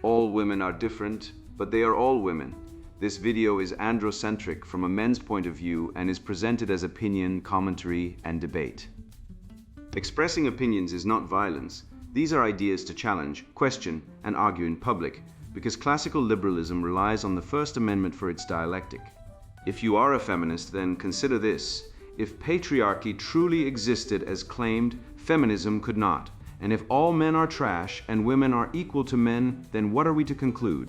All women are different, but they are all women. This video is androcentric from a men's point of view and is presented as opinion, commentary, and debate. Expressing opinions is not violence. These are ideas to challenge, question, and argue in public, because classical liberalism relies on the First Amendment for its dialectic. If you are a feminist, then consider this. If patriarchy truly existed as claimed, feminism could not. And if all men are trash and women are equal to men, then what are we to conclude?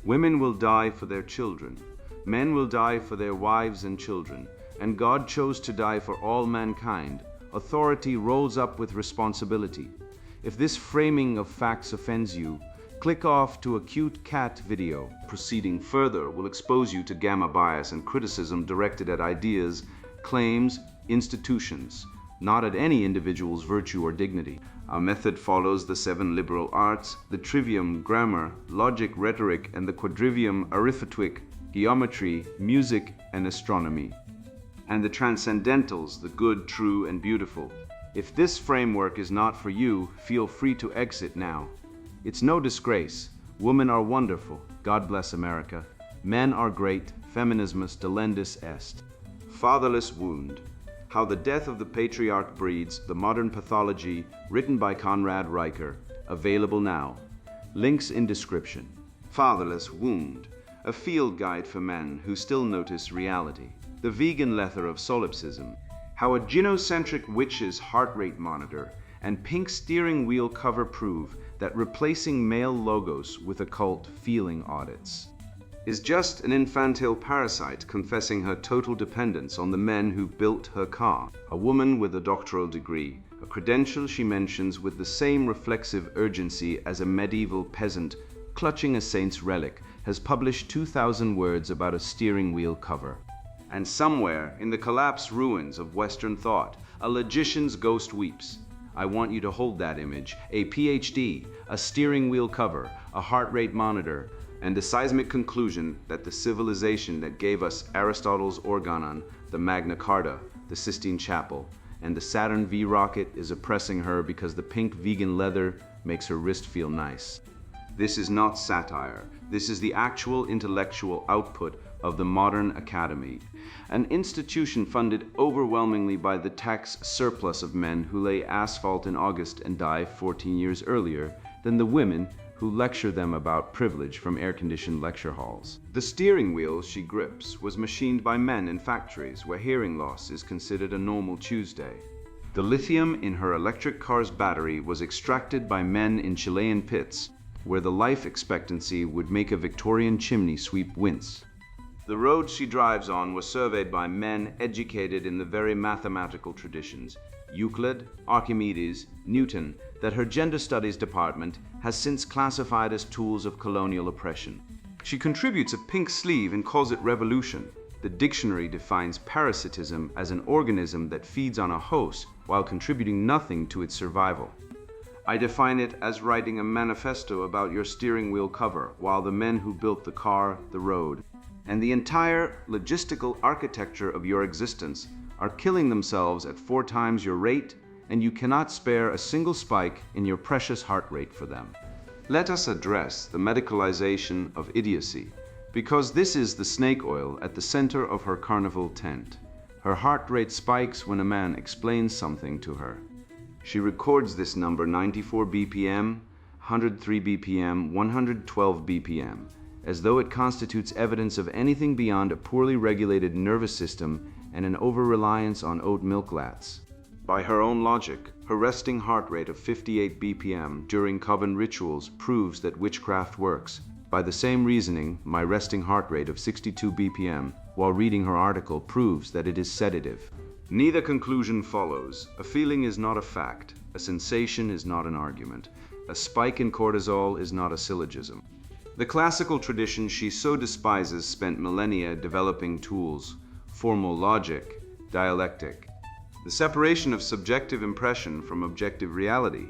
Women will die for their children. Men will die for their wives and children. And God chose to die for all mankind. Authority rolls up with responsibility. If this framing of facts offends you, click off to a cute cat video. Proceeding further will expose you to gamma bias and criticism directed at ideas, claims, institutions, not at any individual's virtue or dignity. Our method follows the 7 liberal arts, the trivium, grammar, logic, rhetoric, and the quadrivium, arithmetic, geometry, music, and astronomy. And the transcendentals, the good, true, and beautiful. If this framework is not for you, feel free to exit now. It's no disgrace. Women are wonderful. God bless America. Men are great. Feminismus delendus est. Fatherless Wound. How the Death of the Patriarch Breeds the Modern Pathology, written by Conrad Riker. Available now. Links in description. Fatherless Wound. A field guide for men who still notice reality. The vegan leather of solipsism. How a gynocentric witch's heart rate monitor and pink steering wheel cover prove that replacing male logos with occult feeling audits is just an infantile parasite confessing her total dependence on the men who built her car. A woman with a doctoral degree, a credential she mentions with the same reflexive urgency as a medieval peasant clutching a saint's relic, has published 2,000 words about a steering wheel cover. And somewhere in the collapsed ruins of Western thought, a logician's ghost weeps. I want you to hold that image, a PhD, a steering wheel cover, a heart rate monitor, and the seismic conclusion that the civilization that gave us Aristotle's Organon, the Magna Carta, the Sistine Chapel, and the Saturn V rocket is oppressing her because the pink vegan leather makes her wrist feel nice. This is not satire. This is the actual intellectual output of the modern academy, an institution funded overwhelmingly by the tax surplus of men who lay asphalt in August and die 14 years earlier than the women who lecture them about privilege from air-conditioned lecture halls. The steering wheel she grips was machined by men in factories where hearing loss is considered a normal Tuesday. The lithium in her electric car's battery was extracted by men in Chilean pits where the life expectancy would make a Victorian chimney sweep wince. The road she drives on was surveyed by men educated in the very mathematical traditions, Euclid, Archimedes, Newton, that her gender studies department has since classified as tools of colonial oppression. She contributes a pink sleeve and calls it revolution. The dictionary defines parasitism as an organism that feeds on a host while contributing nothing to its survival. I define it as writing a manifesto about your steering wheel cover while the men who built the car, the road, and the entire logistical architecture of your existence are killing themselves at 4 times your rate, and you cannot spare a single spike in your precious heart rate for them. Let us address the medicalization of idiocy, because this is the snake oil at the center of her carnival tent. Her heart rate spikes when a man explains something to her. She records this number 94 BPM, 103 BPM, 112 BPM, as though it constitutes evidence of anything beyond a poorly regulated nervous system and an over-reliance on oat milk lats. By her own logic, her resting heart rate of 58 BPM during coven rituals proves that witchcraft works. By the same reasoning, my resting heart rate of 62 BPM while reading her article proves that it is sedative. Neither conclusion follows. A feeling is not a fact. A sensation is not an argument. A spike in cortisol is not a syllogism. The classical tradition she so despises spent millennia developing tools, formal logic, dialectic, the separation of subjective impression from objective reality,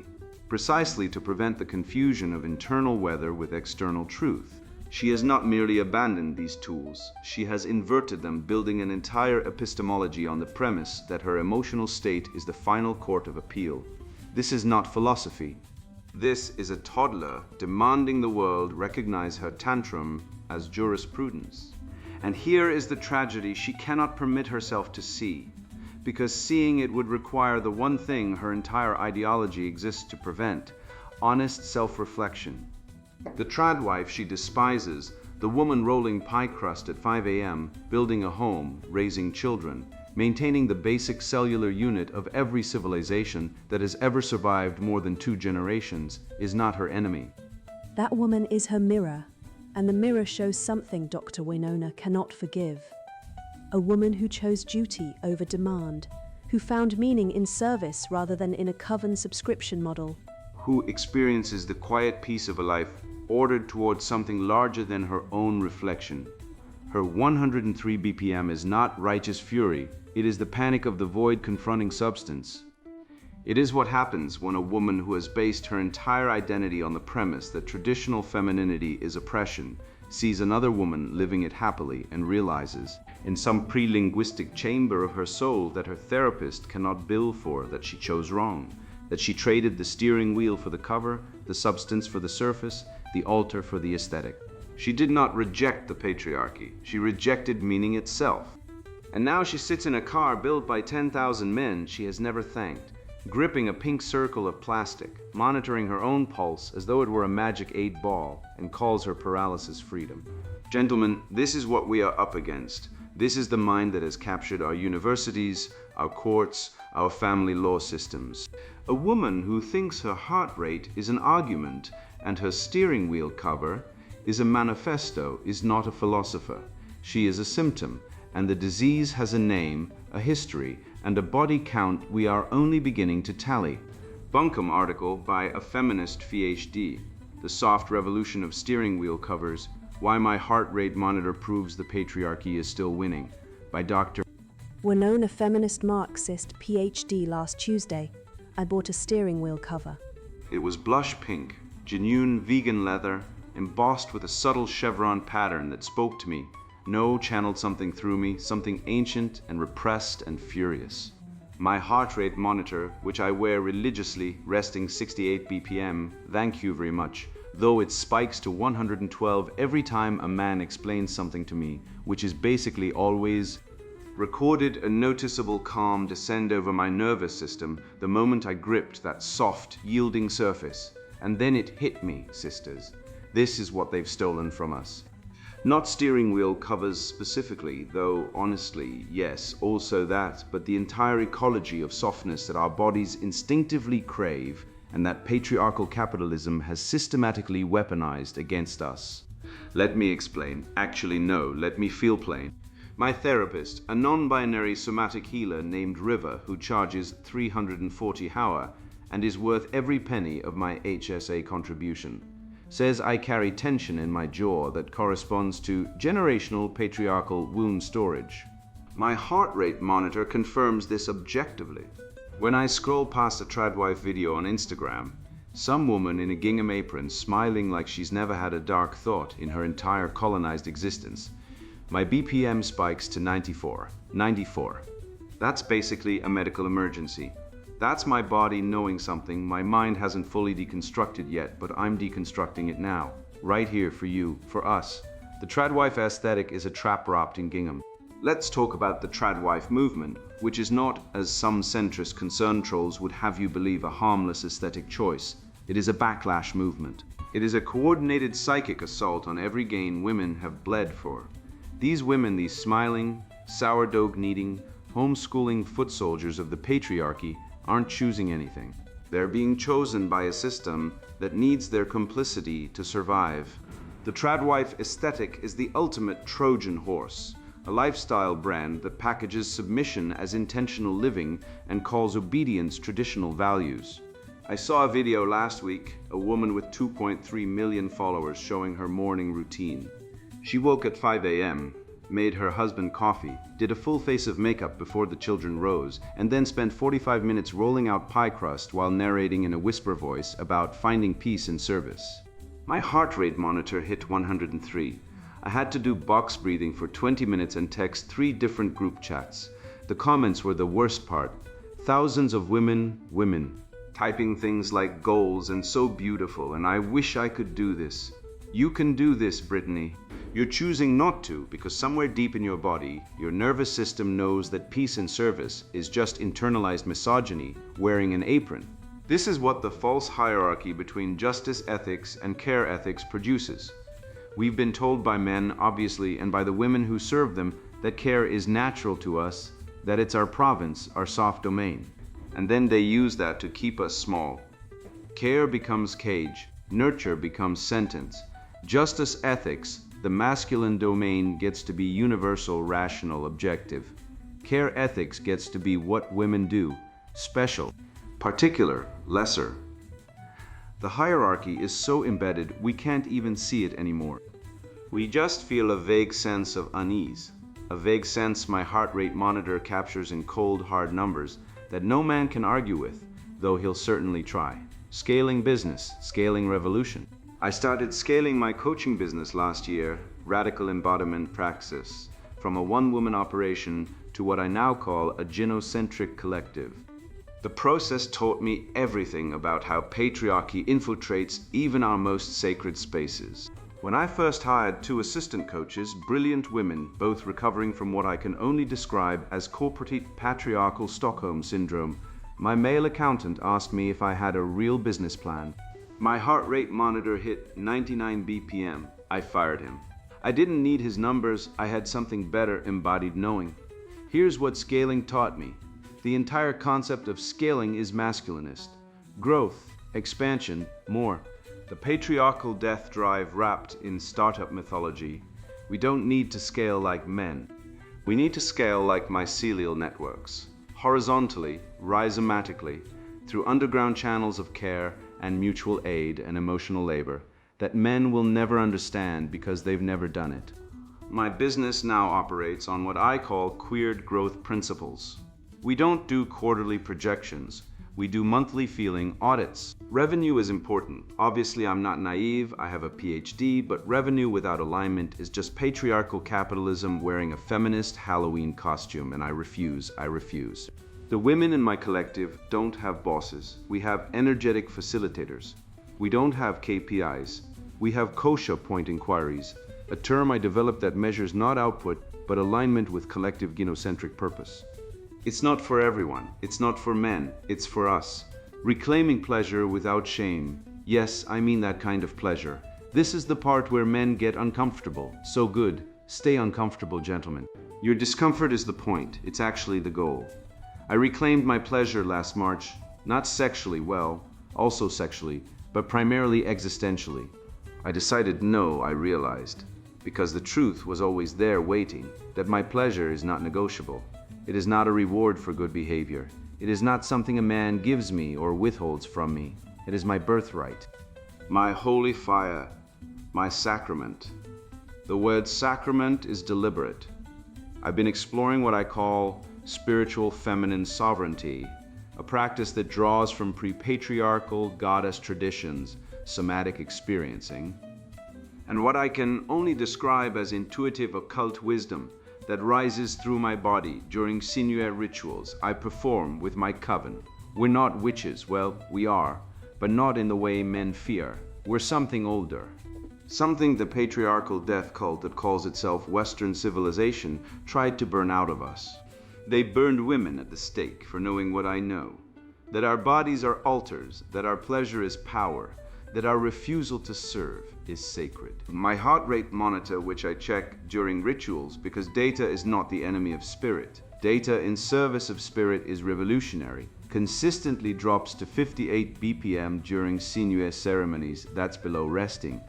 precisely to prevent the confusion of internal weather with external truth. She has not merely abandoned these tools, she has inverted them, building an entire epistemology on the premise that her emotional state is the final court of appeal. This is not philosophy. This is a toddler demanding the world recognize her tantrum as jurisprudence. And here is the tragedy she cannot permit herself to see, because seeing it would require the one thing her entire ideology exists to prevent: honest self-reflection. The trad wife she despises, the woman rolling pie crust at 5 a.m., building a home, raising children, maintaining the basic cellular unit of every civilization that has ever survived more than 2 generations, is not her enemy. That woman is her mirror, and the mirror shows something Dr. Winona cannot forgive. A woman who chose duty over demand, who found meaning in service rather than in a coven subscription model. Who experiences the quiet peace of a life ordered towards something larger than her own reflection. Her 103 BPM is not righteous fury, it is the panic of the void confronting substance. It is what happens when a woman who has based her entire identity on the premise that traditional femininity is oppression sees another woman living it happily and realizes, in some pre-linguistic chamber of her soul, that her therapist cannot bill for, that she chose wrong, that she traded the steering wheel for the cover, the substance for the surface, the altar for the aesthetic. She did not reject the patriarchy, she rejected meaning itself. And now she sits in a car built by 10,000 men she has never thanked, gripping a pink circle of plastic, monitoring her own pulse as though it were a magic 8-ball, and calls her paralysis freedom. Gentlemen, this is what we are up against. This is the mind that has captured our universities, our courts, our family law systems. A woman who thinks her heart rate is an argument and her steering wheel cover is a manifesto is not a philosopher. She is a symptom, and the disease has a name, a history, and a body count we are only beginning to tally. Bunkum article by a feminist PhD, The Soft Revolution of Steering Wheel Covers, Why My Heart Rate Monitor Proves the Patriarchy is Still Winning, by Dr. Winona, feminist Marxist, PhD. Last Tuesday, I bought a steering wheel cover. It was blush pink, genuine vegan leather, embossed with a subtle chevron pattern that spoke to me. No channeled something through me, something ancient and repressed and furious. My heart rate monitor, which I wear religiously, resting 68 BPM, thank you very much, though it spikes to 112 every time a man explains something to me, which is basically always, recorded a noticeable calm descend over my nervous system the moment I gripped that soft, yielding surface. And then it hit me, sisters. This is what they've stolen from us. Not steering wheel covers specifically, though honestly, yes, also that, but the entire ecology of softness that our bodies instinctively crave and that patriarchal capitalism has systematically weaponized against us. Let me explain. Actually, no, let me feel plain. My therapist, a non-binary somatic healer named River, who charges 340 hour and is worth every penny of my HSA contribution, says I carry tension in my jaw that corresponds to generational patriarchal wound storage. My heart rate monitor confirms this objectively. When I scroll past a tradwife video on Instagram, some woman in a gingham apron smiling like she's never had a dark thought in her entire colonized existence, my BPM spikes to 94. 94. That's basically a medical emergency. That's my body knowing something my mind hasn't fully deconstructed yet, but I'm deconstructing it now, right here for you, for us. The tradwife aesthetic is a trap wrapped in gingham. Let's talk about the tradwife movement, which is not, as some centrist concern trolls would have you believe, a harmless aesthetic choice. It is a backlash movement. It is a coordinated psychic assault on every gain women have bled for. These women, these smiling, sourdough-kneading, homeschooling foot soldiers of the patriarchy, aren't choosing anything. They're being chosen by a system that needs their complicity to survive. The tradwife aesthetic is the ultimate Trojan horse, a lifestyle brand that packages submission as intentional living and calls obedience traditional values. I saw a video last week, a woman with 2.3 million followers showing her morning routine. She woke at 5 a.m., made her husband coffee, did a full face of makeup before the children rose, and then spent 45 minutes rolling out pie crust while narrating in a whisper voice about finding peace in service. My heart rate monitor hit 103. I had to do box breathing for 20 minutes and text 3 different group chats. The comments were the worst part. Thousands of women. typing things like goals and so beautiful, and I wish I could do this. You can do this, Brittany. You're choosing not to because somewhere deep in your body, your nervous system knows that peace and service is just internalized misogyny wearing an apron. This is what the false hierarchy between justice ethics and care ethics produces. We've been told by men, obviously, and by the women who serve them, that care is natural to us, that it's our province, our soft domain. And then they use that to keep us small. Care becomes cage, nurture becomes sentence. Justice ethics, the masculine domain, gets to be universal, rational, objective. Care ethics gets to be what women do, special, particular, lesser. The hierarchy is so embedded we can't even see it anymore. We just feel a vague sense of unease, a vague sense my heart rate monitor captures in cold, hard numbers that no man can argue with, though he'll certainly try. Scaling business, scaling revolution. I started scaling my coaching business last year, radical embodiment praxis, from a one-woman operation to what I now call a gynocentric collective. The process taught me everything about how patriarchy infiltrates even our most sacred spaces. When I first hired 2 assistant coaches, brilliant women, both recovering from what I can only describe as corporate patriarchal Stockholm syndrome, my male accountant asked me if I had a real business plan. My heart rate monitor hit 99 BPM. I fired him. I didn't need his numbers, I had something better embodied knowing. Here's what scaling taught me. The entire concept of scaling is masculinist. Growth, expansion, more. The patriarchal death drive wrapped in startup mythology. We don't need to scale like men. We need to scale like mycelial networks. Horizontally, rhizomatically, through underground channels of care and mutual aid and emotional labor that men will never understand because they've never done it. My business now operates on what I call queered growth principles. We don't do quarterly projections. We do monthly feeling audits. Revenue is important. Obviously, I'm not naive, I have a PhD, but revenue without alignment is just patriarchal capitalism wearing a feminist Halloween costume, and I refuse. The women in my collective don't have bosses. We have energetic facilitators. We don't have KPIs. We have kosha point inquiries, a term I developed that measures not output, but alignment with collective gynocentric purpose. It's not for everyone. It's not for men. It's for us. Reclaiming pleasure without shame. Yes, I mean that kind of pleasure. This is the part where men get uncomfortable. So good. Stay uncomfortable, gentlemen. Your discomfort is the point. It's actually the goal. I reclaimed my pleasure last March, not sexually, well, also sexually, but primarily existentially. I decided no, I realized, because the truth was always there waiting, that my pleasure is not negotiable. It is not a reward for good behavior. It is not something a man gives me or withholds from me. It is my birthright. My holy fire, my sacrament. The word sacrament is deliberate. I've been exploring what I call spiritual feminine sovereignty, a practice that draws from pre-patriarchal goddess traditions, somatic experiencing, and what I can only describe as intuitive occult wisdom that rises through my body during sinuous rituals I perform with my coven. We're not witches, well, we are, but not in the way men fear. We're something older. Something the patriarchal death cult that calls itself Western civilization tried to burn out of us. They burned women at the stake for knowing what I know, that our bodies are altars, that our pleasure is power, that our refusal to serve is sacred. My heart rate monitor, which I check during rituals because data is not the enemy of spirit, data in service of spirit is revolutionary, consistently drops to 58 BPM during sinuous ceremonies. That's below resting.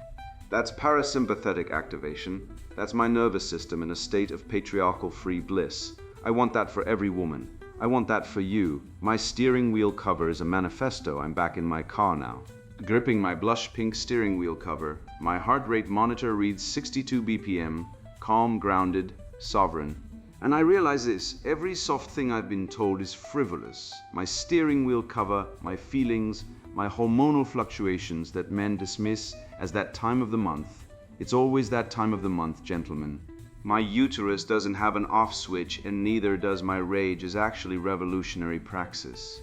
That's parasympathetic activation. That's my nervous system in a state of patriarchal free bliss. I want that for every woman. I want that for you. My steering wheel cover is a manifesto. I'm back in my car now. Gripping my blush pink steering wheel cover, my heart rate monitor reads 62 BPM, calm, grounded, sovereign. And I realize this, every soft thing I've been told is frivolous. My steering wheel cover, my feelings, my hormonal fluctuations that men dismiss as that time of the month. It's always that time of the month, gentlemen. My uterus doesn't have an off switch, and neither does my rage, is actually revolutionary praxis.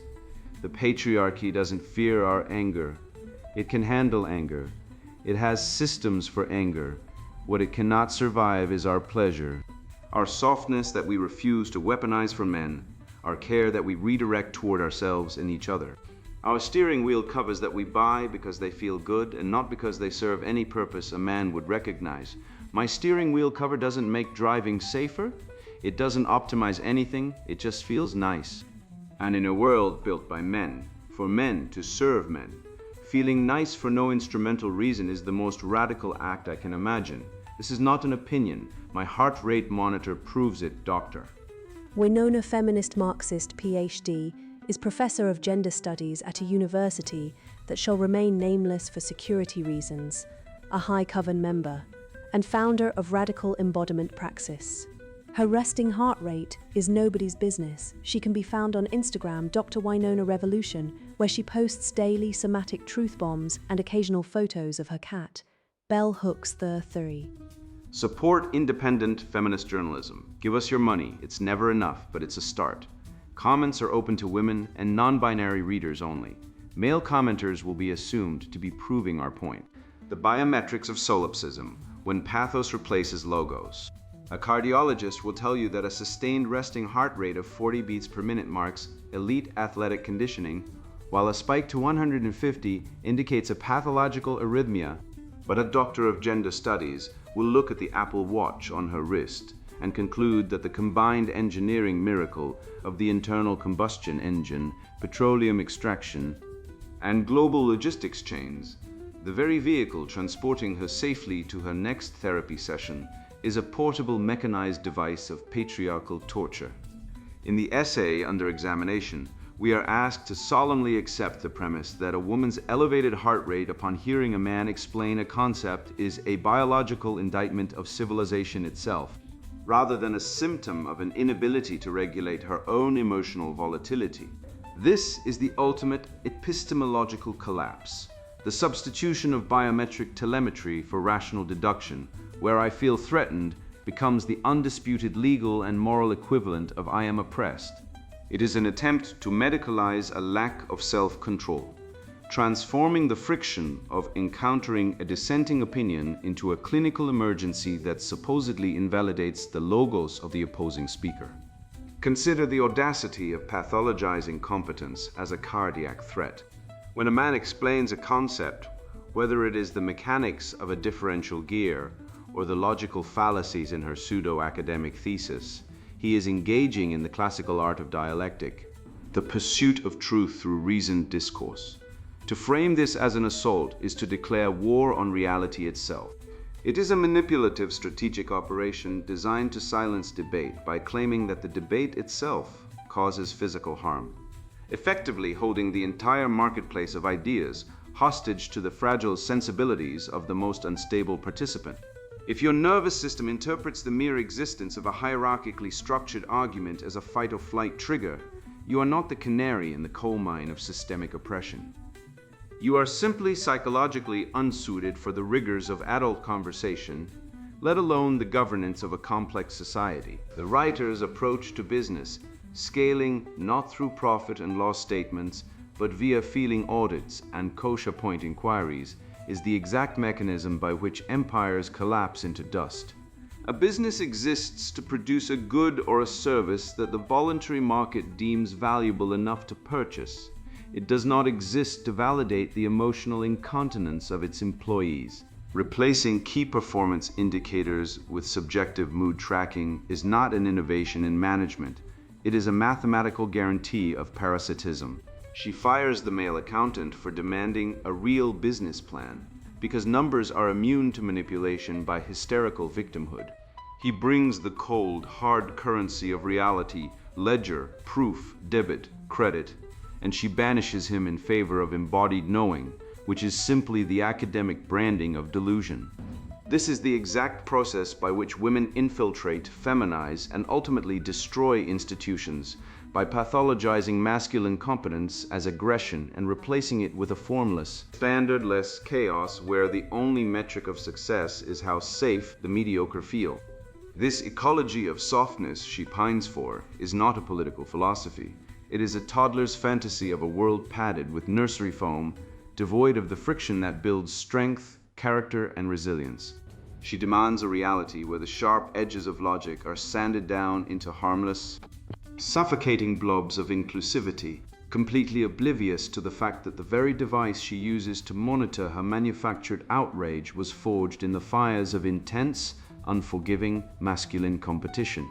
The patriarchy doesn't fear our anger. It can handle anger. It has systems for anger. What it cannot survive is our pleasure. Our softness that we refuse to weaponize for men, our care that we redirect toward ourselves and each other. Our steering wheel covers that we buy because they feel good and not because they serve any purpose a man would recognize. My steering wheel cover doesn't make driving safer. It doesn't optimize anything. It just feels nice. And in a world built by men, for men to serve men, feeling nice for no instrumental reason is the most radical act I can imagine. This is not an opinion. My heart rate monitor proves it, doctor. Winona, feminist Marxist, PhD, is professor of gender studies at a university that shall remain nameless for security reasons, a High Coven member, and founder of Radical Embodiment Praxis. Her resting heart rate is nobody's business. She can be found on Instagram, Dr. Winona Revolution, where she posts daily somatic truth bombs and occasional photos of her cat, Bell Hooks the 3. Support independent feminist journalism. Give us your money. It's never enough, but it's a start. Comments are open to women and non-binary readers only. Male commenters will be assumed to be proving our point. The biometrics of solipsism, when pathos replaces logos. A cardiologist will tell you that a sustained resting heart rate of 40 beats per minute marks elite athletic conditioning, while a spike to 150 indicates a pathological arrhythmia. But a doctor of gender studies will look at the Apple Watch on her wrist and conclude that the combined engineering miracle of the internal combustion engine, petroleum extraction, and global logistics chains, the very vehicle transporting her safely to her next therapy session, is a portable mechanized device of patriarchal torture. In the essay under examination, we are asked to solemnly accept the premise that a woman's elevated heart rate upon hearing a man explain a concept is a biological indictment of civilization itself, rather than a symptom of an inability to regulate her own emotional volatility. This is the ultimate epistemological collapse, the substitution of biometric telemetry for rational deduction, where I feel threatened becomes the undisputed legal and moral equivalent of I am oppressed. It is an attempt to medicalize a lack of self-control, transforming the friction of encountering a dissenting opinion into a clinical emergency that supposedly invalidates the logos of the opposing speaker. Consider the audacity of pathologizing competence as a cardiac threat. When a man explains a concept, whether it is the mechanics of a differential gear or the logical fallacies in her pseudo-academic thesis, he is engaging in the classical art of dialectic, the pursuit of truth through reasoned discourse. To frame this as an assault is to declare war on reality itself. It is a manipulative strategic operation designed to silence debate by claiming that the debate itself causes physical harm, effectively holding the entire marketplace of ideas hostage to the fragile sensibilities of the most unstable participant. If your nervous system interprets the mere existence of a hierarchically structured argument as a fight-or-flight trigger, you are not the canary in the coal mine of systemic oppression. You are simply psychologically unsuited for the rigors of adult conversation, let alone the governance of a complex society. The writer's approach to business, scaling not through profit and loss statements, but via feeling audits and kosher point inquiries, is the exact mechanism by which empires collapse into dust. A business exists to produce a good or a service that the voluntary market deems valuable enough to purchase. It does not exist to validate the emotional incontinence of its employees. Replacing key performance indicators with subjective mood tracking is not an innovation in management. It is a mathematical guarantee of parasitism. She fires the male accountant for demanding a real business plan, because numbers are immune to manipulation by hysterical victimhood. He brings the cold, hard currency of reality, ledger, proof, debit, credit, and she banishes him in favor of embodied knowing, which is simply the academic branding of delusion. This is the exact process by which women infiltrate, feminize, and ultimately destroy institutions, by pathologizing masculine competence as aggression and replacing it with a formless, standardless chaos where the only metric of success is how safe the mediocre feel. This ecology of softness she pines for is not a political philosophy. It is a toddler's fantasy of a world padded with nursery foam, devoid of the friction that builds strength, character, and resilience. She demands a reality where the sharp edges of logic are sanded down into harmless, suffocating blobs of inclusivity, completely oblivious to the fact that the very device she uses to monitor her manufactured outrage was forged in the fires of intense, unforgiving masculine competition.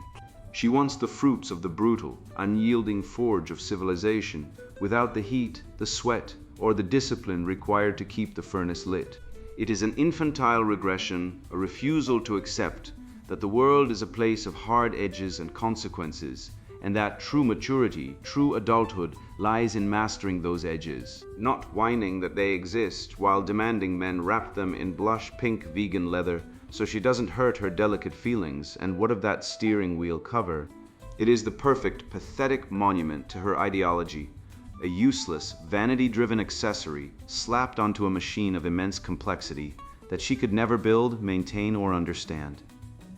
She wants the fruits of the brutal, unyielding forge of civilization without the heat, the sweat, or the discipline required to keep the furnace lit. It is an infantile regression, a refusal to accept that the world is a place of hard edges and consequences, and that true maturity, true adulthood, lies in mastering those edges, not whining that they exist while demanding men wrap them in blush pink vegan leather so she doesn't hurt her delicate feelings. And what of that steering wheel cover? It is the perfect, pathetic monument to her ideology, a useless, vanity-driven accessory slapped onto a machine of immense complexity that she could never build, maintain, or understand.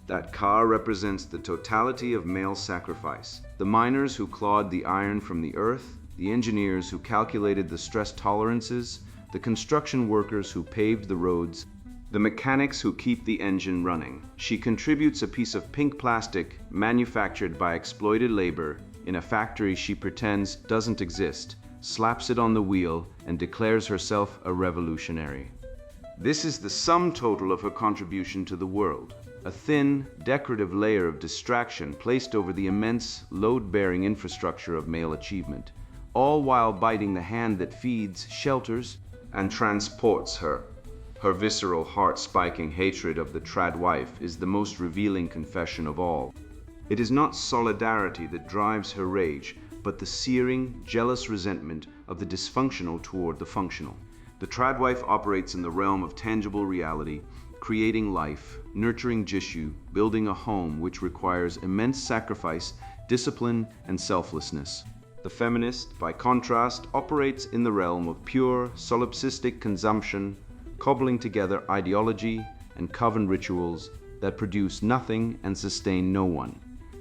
That car represents the totality of male sacrifice. The miners who clawed the iron from the earth, the engineers who calculated the stress tolerances, the construction workers who paved the roads, the mechanics who keep the engine running. She contributes a piece of pink plastic manufactured by exploited labor in a factory she pretends doesn't exist, slaps it on the wheel, and declares herself a revolutionary. This is the sum total of her contribution to the world. A thin, decorative layer of distraction placed over the immense, load-bearing infrastructure of male achievement, all while biting the hand that feeds, shelters, and transports her. Her visceral, heart-spiking hatred of the trad wife is the most revealing confession of all. It is not solidarity that drives her rage, but the searing, jealous resentment of the dysfunctional toward the functional. The trad wife operates in the realm of tangible reality, creating life, nurturing tissue, building a home which requires immense sacrifice, discipline, and selflessness. The feminist, by contrast, operates in the realm of pure, solipsistic consumption, cobbling together ideology and coven rituals that produce nothing and sustain no one.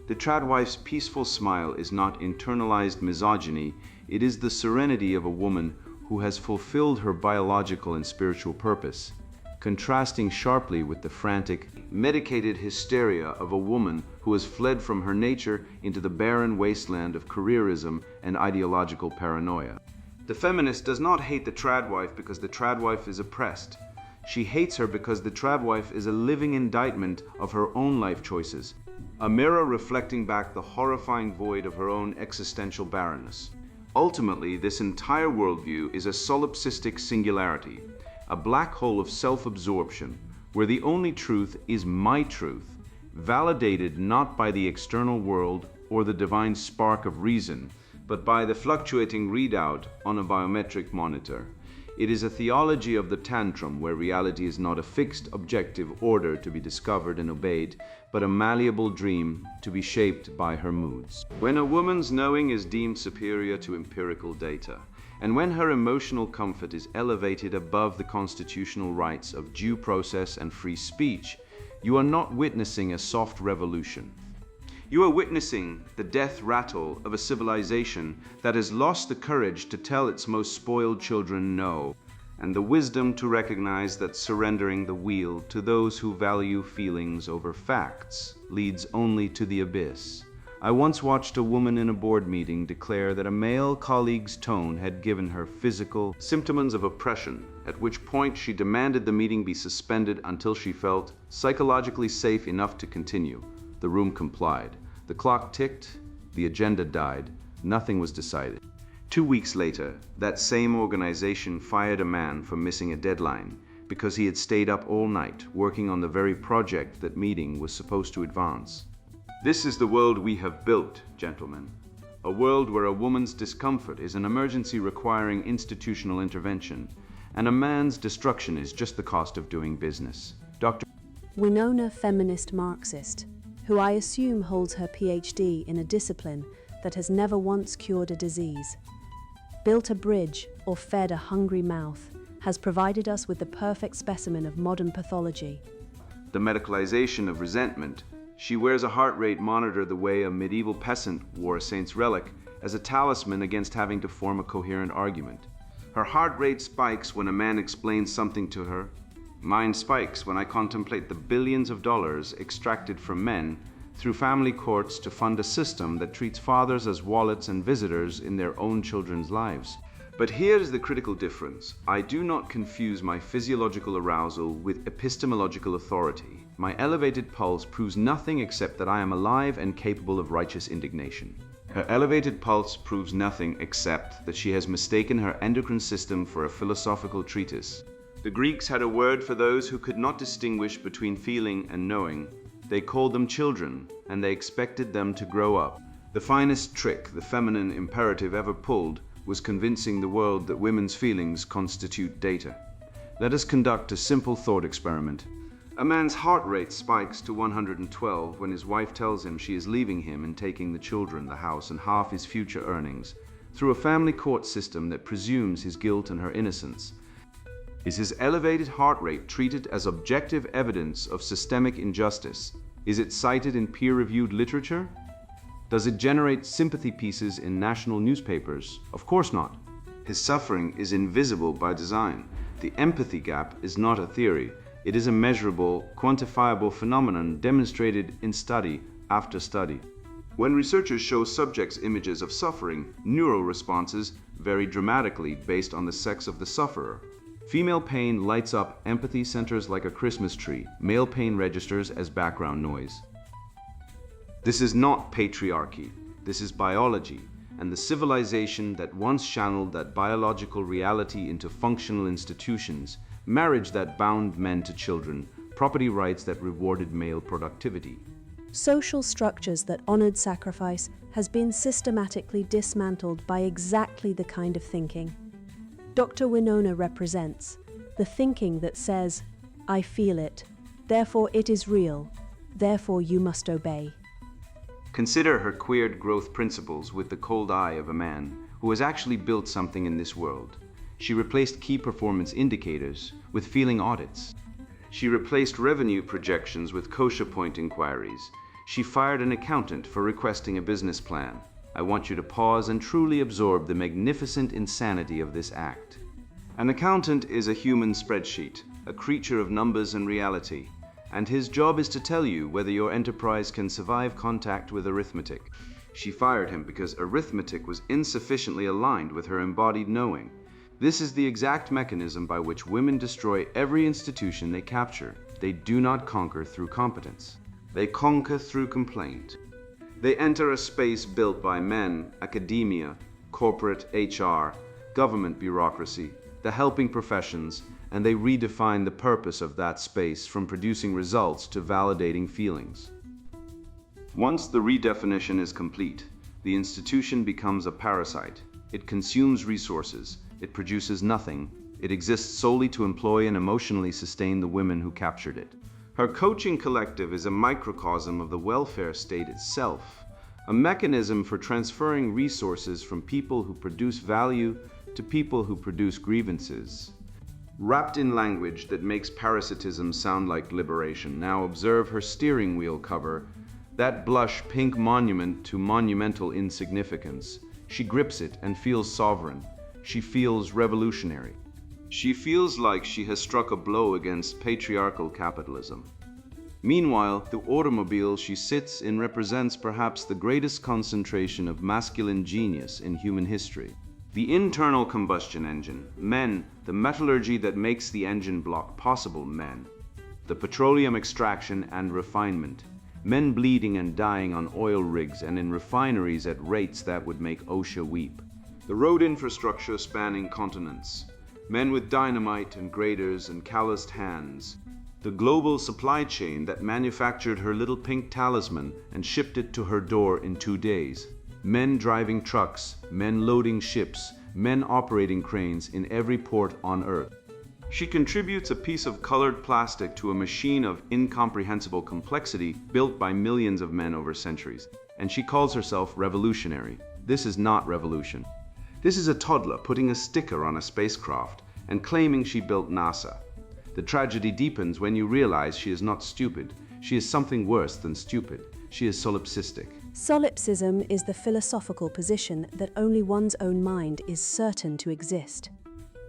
The trad wife's peaceful smile is not internalized misogyny, it is the serenity of a woman who has fulfilled her biological and spiritual purpose, contrasting sharply with the frantic, medicated hysteria of a woman who has fled from her nature into the barren wasteland of careerism and ideological paranoia. The feminist does not hate the trad wife because the trad wife is oppressed. She hates her because the trad wife is a living indictment of her own life choices, a mirror reflecting back the horrifying void of her own existential barrenness. Ultimately, this entire worldview is a solipsistic singularity, a black hole of self-absorption, where the only truth is my truth, validated not by the external world or the divine spark of reason, but by the fluctuating readout on a biometric monitor. It is a theology of the tantrum where reality is not a fixed objective order to be discovered and obeyed, but a malleable dream to be shaped by her moods. When a woman's knowing is deemed superior to empirical data, and when her emotional comfort is elevated above the constitutional rights of due process and free speech, you are not witnessing a soft revolution. You are witnessing the death rattle of a civilization that has lost the courage to tell its most spoiled children no, and the wisdom to recognize that surrendering the wheel to those who value feelings over facts leads only to the abyss. I once watched a woman in a board meeting declare that a male colleague's tone had given her physical symptoms of oppression, at which point she demanded the meeting be suspended until she felt psychologically safe enough to continue. The room complied. The clock ticked, the agenda died, nothing was decided. 2 weeks later, that same organization fired a man for missing a deadline because he had stayed up all night working on the very project that meeting was supposed to advance. This is the world we have built, gentlemen. A world where a woman's discomfort is an emergency requiring institutional intervention, and a man's destruction is just the cost of doing business. Dr. Winona, feminist Marxist, who I assume holds her PhD in a discipline that has never once cured a disease, built a bridge or fed a hungry mouth, has provided us with the perfect specimen of modern pathology. The medicalization of resentment. She wears a heart rate monitor the way a medieval peasant wore a saint's relic, as a talisman against having to form a coherent argument. Her heart rate spikes when a man explains something to her. Mine spikes when I contemplate the billions of dollars extracted from men through family courts to fund a system that treats fathers as wallets and visitors in their own children's lives. But here's the critical difference. I do not confuse my physiological arousal with epistemological authority. My elevated pulse proves nothing except that I am alive and capable of righteous indignation. Her elevated pulse proves nothing except that she has mistaken her endocrine system for a philosophical treatise. The Greeks had a word for those who could not distinguish between feeling and knowing. They called them children, and they expected them to grow up. The finest trick the feminine imperative ever pulled was convincing the world that women's feelings constitute data. Let us conduct a simple thought experiment. A man's heart rate spikes to 112 when his wife tells him she is leaving him and taking the children, the house, and half his future earnings through a family court system that presumes his guilt and her innocence. Is his elevated heart rate treated as objective evidence of systemic injustice? Is it cited in peer-reviewed literature? Does it generate sympathy pieces in national newspapers? Of course not. His suffering is invisible by design. The empathy gap is not a theory. It is a measurable, quantifiable phenomenon demonstrated in study after study. When researchers show subjects images of suffering, neural responses vary dramatically based on the sex of the sufferer. Female pain lights up empathy centers like a Christmas tree. Male pain registers as background noise. This is not patriarchy. This is biology, and the civilization that once channeled that biological reality into functional institutions, marriage that bound men to children, property rights that rewarded male productivity. Social structures that honored sacrifice has been systematically dismantled by exactly the kind of thinking Dr. Winona represents, the thinking that says, I feel it, therefore it is real, therefore you must obey. Consider her queered growth principles with the cold eye of a man who has actually built something in this world. She replaced key performance indicators with feeling audits. She replaced revenue projections with kosher point inquiries. She fired an accountant for requesting a business plan. I want you to pause and truly absorb the magnificent insanity of this act. An accountant is a human spreadsheet, a creature of numbers and reality, and his job is to tell you whether your enterprise can survive contact with arithmetic. She fired him because arithmetic was insufficiently aligned with her embodied knowing. This is the exact mechanism by which women destroy every institution they capture. They do not conquer through competence. They conquer through complaint. They enter a space built by men, academia, corporate HR, government bureaucracy, the helping professions, and they redefine the purpose of that space from producing results to validating feelings. Once the redefinition is complete, the institution becomes a parasite. It consumes resources. It produces nothing. It exists solely to employ and emotionally sustain the women who captured it. Her coaching collective is a microcosm of the welfare state itself, a mechanism for transferring resources from people who produce value to people who produce grievances. Wrapped in language that makes parasitism sound like liberation, now observe her steering wheel cover, that blush pink monument to monumental insignificance. She grips it and feels sovereign. She feels revolutionary. She feels like she has struck a blow against patriarchal capitalism. Meanwhile, the automobile she sits in represents perhaps the greatest concentration of masculine genius in human history. The internal combustion engine, men, the metallurgy that makes the engine block possible, men. The petroleum extraction and refinement, men bleeding and dying on oil rigs and in refineries at rates that would make OSHA weep. The road infrastructure spanning continents, men with dynamite and graders and calloused hands. The global supply chain that manufactured her little pink talisman and shipped it to her door in 2 days. Men driving trucks, men loading ships, men operating cranes in every port on Earth. She contributes a piece of colored plastic to a machine of incomprehensible complexity built by millions of men over centuries, and she calls herself revolutionary. This is not revolution. This is a toddler putting a sticker on a spacecraft and claiming she built NASA. The tragedy deepens when you realize she is not stupid. She is something worse than stupid. She is solipsistic. Solipsism is the philosophical position that only one's own mind is certain to exist.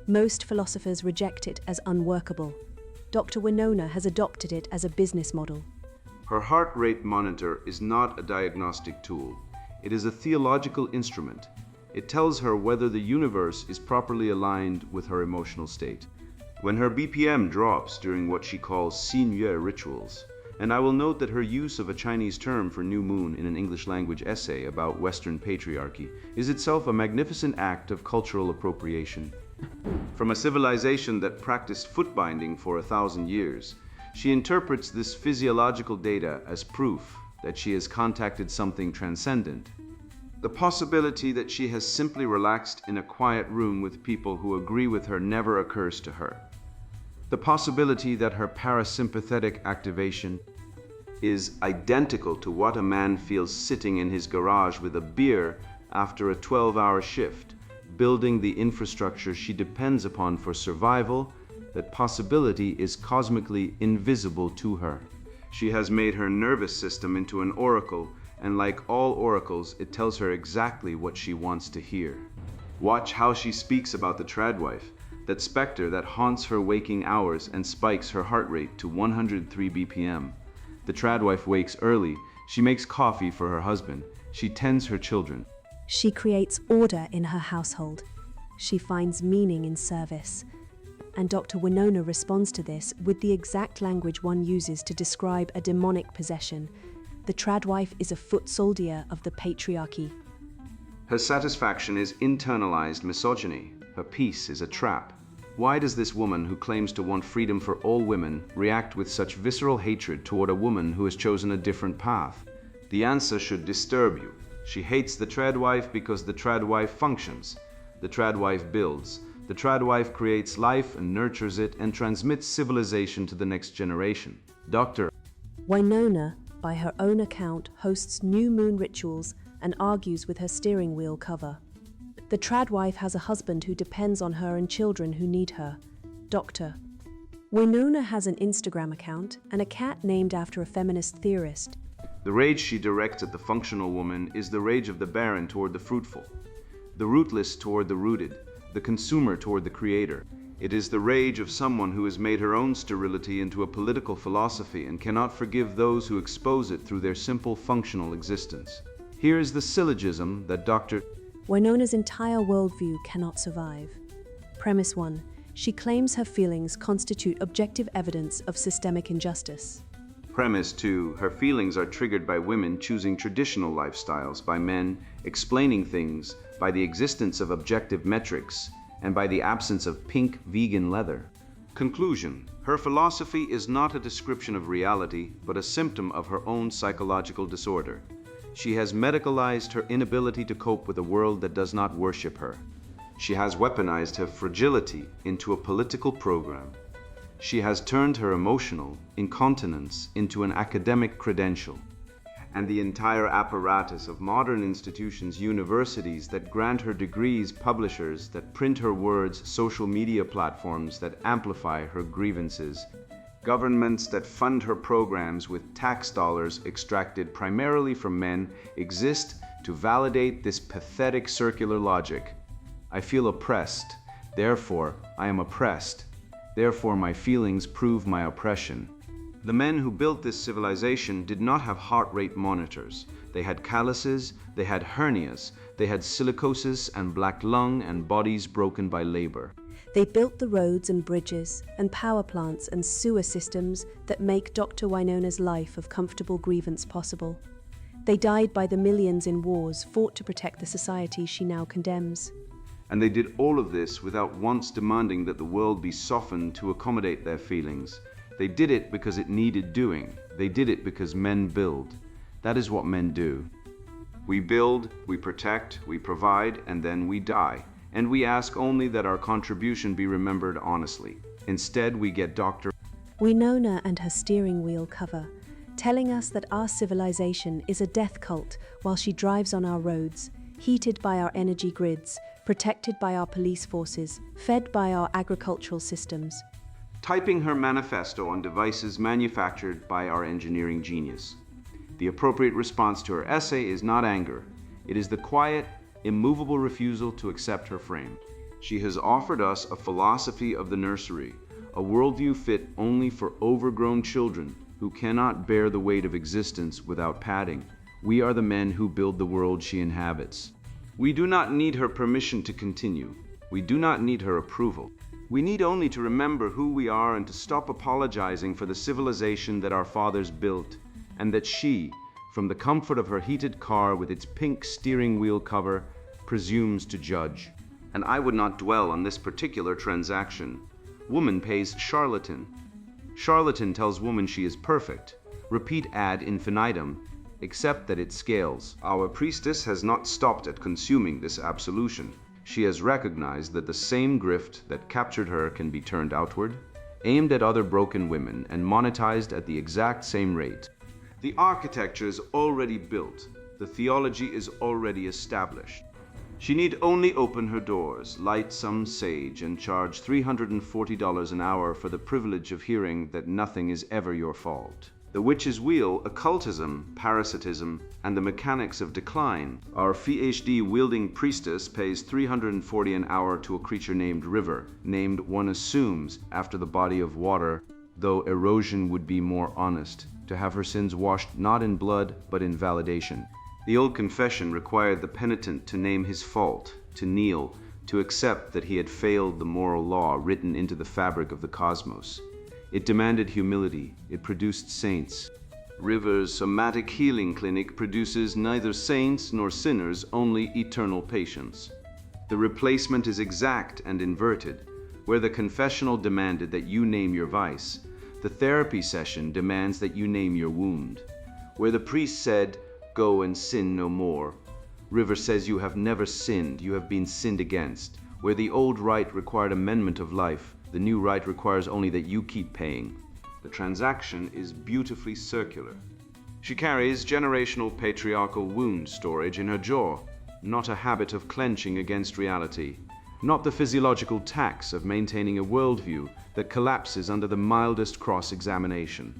Most philosophers reject it as unworkable. Dr. Winona has adopted it as a business model. Her heart rate monitor is not a diagnostic tool. It is a theological instrument. It tells her whether the universe is properly aligned with her emotional state. When her BPM drops during what she calls senior rituals, and I will note that her use of a Chinese term for new moon in an English language essay about Western patriarchy is itself a magnificent act of cultural appropriation. From a civilization that practiced foot binding for 1,000 years, she interprets this physiological data as proof that she has contacted something transcendent. The possibility that she has simply relaxed in a quiet room with people who agree with her never occurs to her. The possibility that her parasympathetic activation is identical to what a man feels sitting in his garage with a beer after a 12-hour shift, building the infrastructure she depends upon for survival, that possibility is cosmically invisible to her. She has made her nervous system into an oracle, and like all oracles, it tells her exactly what she wants to hear. Watch how she speaks about the tradwife, that specter that haunts her waking hours and spikes her heart rate to 103 BPM. The tradwife wakes early, she makes coffee for her husband, she tends her children. She creates order in her household. She finds meaning in service. And Dr. Winona responds to this with the exact language one uses to describe a demonic possession. The tradwife is a foot soldier of the patriarchy. Her satisfaction is internalized misogyny. Her peace is a trap. Why does this woman who claims to want freedom for all women react with such visceral hatred toward a woman who has chosen a different path? The answer should disturb you. She hates the tradwife because the tradwife functions. The tradwife builds. The tradwife creates life and nurtures it and transmits civilization to the next generation. Dr. Winona, by her own account, hosts new moon rituals and argues with her steering wheel cover. The tradwife has a husband who depends on her and children who need her. Dr. Winona has an Instagram account and a cat named after a feminist theorist. The rage she directs at the functional woman is the rage of the barren toward the fruitful, the rootless toward the rooted, the consumer toward the creator. It is the rage of someone who has made her own sterility into a political philosophy and cannot forgive those who expose it through their simple functional existence. Here is the syllogism that Dr. Winona's entire worldview cannot survive. Premise 1. She claims her feelings constitute objective evidence of systemic injustice. Premise 2. Her feelings are triggered by women choosing traditional lifestyles, by men explaining things, by the existence of objective metrics, and by the absence of pink vegan leather. Conclusion. Her philosophy is not a description of reality, but a symptom of her own psychological disorder. She has medicalized her inability to cope with a world that does not worship her. She has weaponized her fragility into a political program. She has turned her emotional incontinence into an academic credential. And the entire apparatus of modern institutions, universities that grant her degrees, publishers that print her words, social media platforms that amplify her grievances, governments that fund her programs with tax dollars extracted primarily from men exist to validate this pathetic circular logic. I feel oppressed, therefore I am oppressed. Therefore my feelings prove my oppression. The men who built this civilization did not have heart rate monitors. They had calluses, they had hernias, they had silicosis and black lung and bodies broken by labor. They built the roads and bridges and power plants and sewer systems that make Dr. Winona's life of comfortable grievance possible. They died by the millions in wars fought to protect the society she now condemns. And they did all of this without once demanding that the world be softened to accommodate their feelings. They did it because it needed doing. They did it because men build. That is what men do. We build, we protect, we provide, and then we die. And we ask only that our contribution be remembered honestly. Instead, we get Dr. Winona and her steering wheel cover, telling us that our civilization is a death cult while she drives on our roads, heated by our energy grids, protected by our police forces, fed by our agricultural systems. Typing her manifesto on devices manufactured by our engineering genius. The appropriate response to her essay is not anger. It is the quiet, immovable refusal to accept her frame. She has offered us a philosophy of the nursery, a worldview fit only for overgrown children who cannot bear the weight of existence without padding. We are the men who build the world she inhabits. We do not need her permission to continue. We do not need her approval. We need only to remember who we are and to stop apologizing for the civilization that our fathers built, and that she, from the comfort of her heated car with its pink steering wheel cover, presumes to judge. And I would not dwell on this particular transaction. Woman pays charlatan. Charlatan tells woman she is perfect. Repeat ad infinitum, except that it scales. Our priestess has not stopped at consuming this absolution. She has recognized that the same grift that captured her can be turned outward, aimed at other broken women, and monetized at the exact same rate. The architecture is already built. The theology is already established. She need only open her doors, light some sage, and charge $340 an hour for the privilege of hearing that nothing is ever your fault. The witch's wheel, occultism, parasitism, and the mechanics of decline. Our PhD-wielding priestess pays $340 an hour to a creature named River, named, one assumes, after the body of water, though erosion would be more honest, to have her sins washed not in blood, but in validation. The old confession required the penitent to name his fault, to kneel, to accept that he had failed the moral law written into the fabric of the cosmos. It demanded humility. It produced saints. River's somatic healing clinic produces neither saints nor sinners, only eternal patients. The replacement is exact and inverted. Where the confessional demanded that you name your vice, the therapy session demands that you name your wound. Where the priest said, "Go and sin no more," River says you have never sinned, you have been sinned against. Where the old rite required amendment of life, the new rite requires only that you keep paying. The transaction is beautifully circular. She carries generational patriarchal wound storage in her jaw, not a habit of clenching against reality, not the physiological tax of maintaining a worldview that collapses under the mildest cross-examination,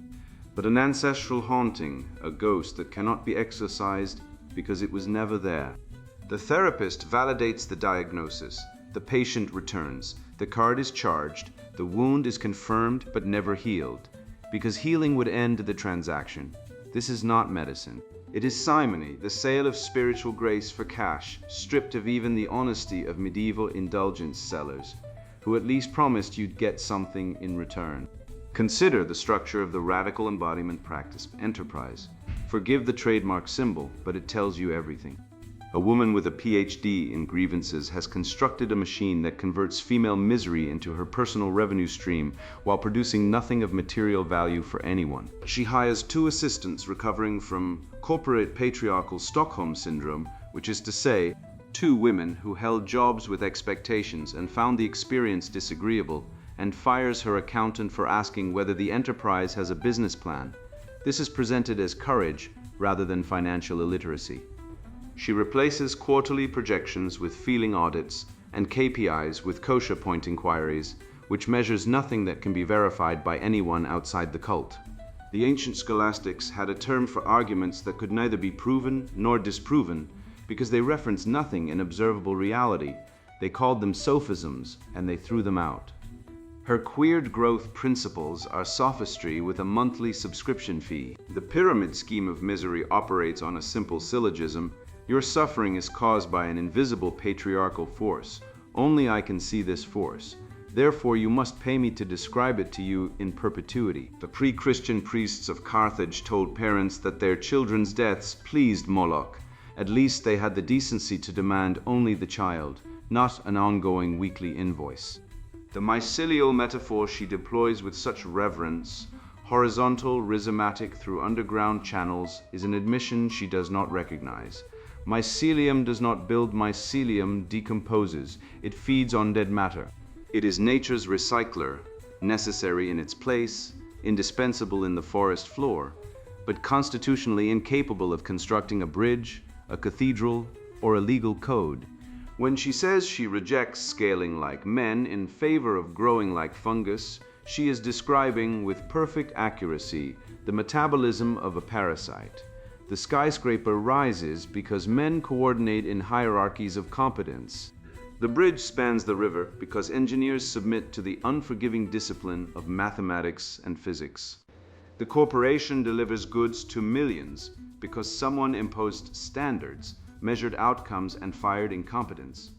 but an ancestral haunting, a ghost that cannot be exorcised because it was never there. The therapist validates the diagnosis. The patient returns. The card is charged. The wound is confirmed but never healed, because healing would end the transaction. This is not medicine. It is simony, the sale of spiritual grace for cash, stripped of even the honesty of medieval indulgence sellers, who at least promised you'd get something in return. Consider the structure of the radical embodiment practice enterprise. Forgive the trademark symbol, but it tells you everything. A woman with a PhD in grievances has constructed a machine that converts female misery into her personal revenue stream while producing nothing of material value for anyone. She hires 2 assistants recovering from corporate patriarchal Stockholm syndrome, which is to say, 2 women who held jobs with expectations and found the experience disagreeable, and fires her accountant for asking whether the enterprise has a business plan. This is presented as courage rather than financial illiteracy. She replaces quarterly projections with feeling audits and KPIs with kosher point inquiries, which measures nothing that can be verified by anyone outside the cult. The ancient scholastics had a term for arguments that could neither be proven nor disproven because they referenced nothing in observable reality. They called them sophisms, and they threw them out. Her queered growth principles are sophistry with a monthly subscription fee. The pyramid scheme of misery operates on a simple syllogism. Your suffering is caused by an invisible patriarchal force. Only I can see this force. Therefore you must pay me to describe it to you in perpetuity. The pre-Christian priests of Carthage told parents that their children's deaths pleased Moloch. At least they had the decency to demand only the child, not an ongoing weekly invoice. The mycelial metaphor she deploys with such reverence, horizontal, rhizomatic through underground channels, is an admission she does not recognize. Mycelium does not build, mycelium decomposes. It feeds on dead matter. It is nature's recycler, necessary in its place, indispensable in the forest floor, but constitutionally incapable of constructing a bridge, a cathedral, or a legal code. When she says she rejects scaling like men in favor of growing like fungus, she is describing with perfect accuracy the metabolism of a parasite. The skyscraper rises because men coordinate in hierarchies of competence. The bridge spans the river because engineers submit to the unforgiving discipline of mathematics and physics. The corporation delivers goods to millions because someone imposed standards, measured outcomes, and fired incompetence.